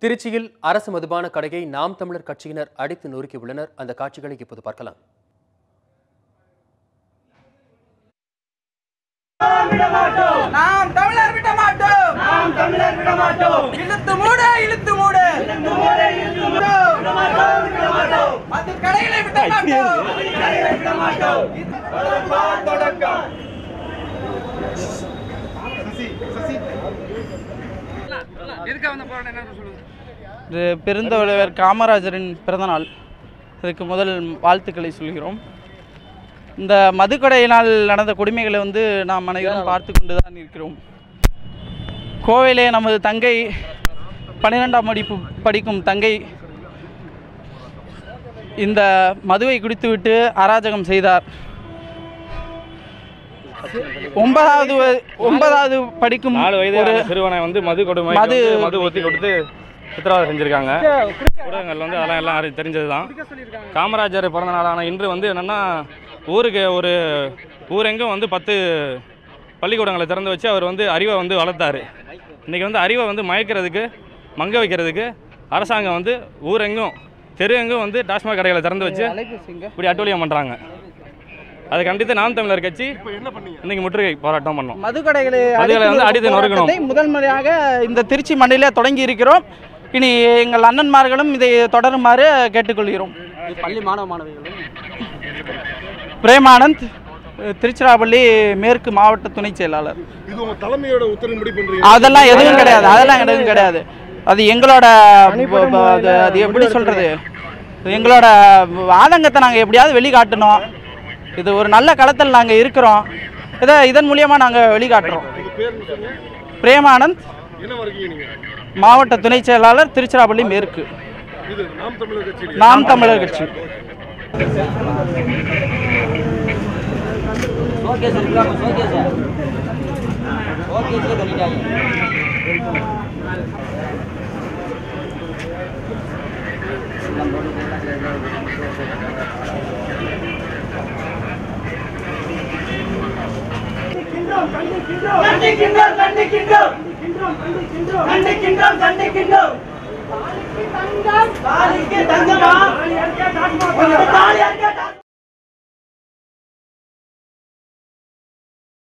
திருச்சியில் அரசு மதுபான கடையை நாம் தமிழர் கட்சியினர் அடித்து நொறுக்கியுள்ளனர். அந்த காட்சிகளை இப்போது பார்க்கலாம். நாம் தமிழர் விட மாட்டோம், நாம் தமிழர் விட மாட்டோம். இழுத்து மூடு, இழுத்து மூடு, இழுத்து மூடு, இழுத்து மூடு. விட மாட்டோம், விட மாட்டோம். மது கடைகளை விட மாட்டோம், மது கடைகளை விட மாட்டோம். தொடக்கம். பெருந்தலைவர் காமராஜரின் பிறந்தநாள், அதுக்கு முதல் வாழ்த்துக்களை சொல்கிறோம். இந்த மதுக்கடையினால் நடந்த கொடுமைகளை நாம் அனைவரும் பார்த்து கொண்டு தான் இருக்கிறோம். கோவையிலே நமது தங்கை 12ஆம் வகுப்பு படிக்கும் தங்கை இந்த மதுவை குடித்துவிட்டு அராஜகம் செய்தார். 9வது படிக்கும் 4 வயது சிறுவனை மது ஊற்றி கொடுத்து சித்திரவதை செஞ்சுருக்காங்க. ஊடகங்கள் அதெல்லாம் எல்லாம் தெரிஞ்சது தான். காமராஜர் பிறந்த நாளான இன்று என்னென்னா ஊரெங்கும் 10 பள்ளிக்கூடங்களை திறந்து வச்சு அவர் அறிவை வளர்த்தார். இன்றைக்கி அறிவை மயக்கிறதுக்கு மங்க வைக்கிறதுக்கு அரசாங்கம் ஊரெங்கும் தெரு எங்கும் டாஸ்மாக் கடைகளை திறந்து வச்சு இப்படி அட்டூழியம் பண்ணுறாங்க. அதை கண்டித்து நாம் தமிழர் கட்சி இன்னைக்கு முற்றுகை போராட்டம் பண்ணோம். மதுக்கடைகளை அடித்து நொறுக்கணும். முதல் முறையாக இந்த திருச்சி மண்ணிலே தொடங்கி இருக்கிறோம். இனி எங்கள் அண்ணன்மார்களும் இதை தொடருமாறு கேட்டுக்கொள்கிறோம். பள்ளி மாணவ மாணவிகளும் பிரேமானந்த், திருச்சிராப்பள்ளி மேற்கு மாவட்ட துணை செயலாளர். அதெல்லாம் எதுவும் கிடையாது. அது எங்களோட அது எப்படி சொல்றது, எங்களோட ஆதங்கத்தை நாங்கள் எப்படியாவது வெளிக்காட்டணும். இது ஒரு நல்ல களத்தில் நாங்கள் இருக்கிறோம். இதன் மூலியமாக நாங்கள் வெளிக்காட்டுறோம். பிரேமானந்த், மாவட்ட துணை செயலாளர், திருச்சிராப்பள்ளி மேற்கு, நாம் தமிழர் கட்சி. கண்டிக்கின்றோம்.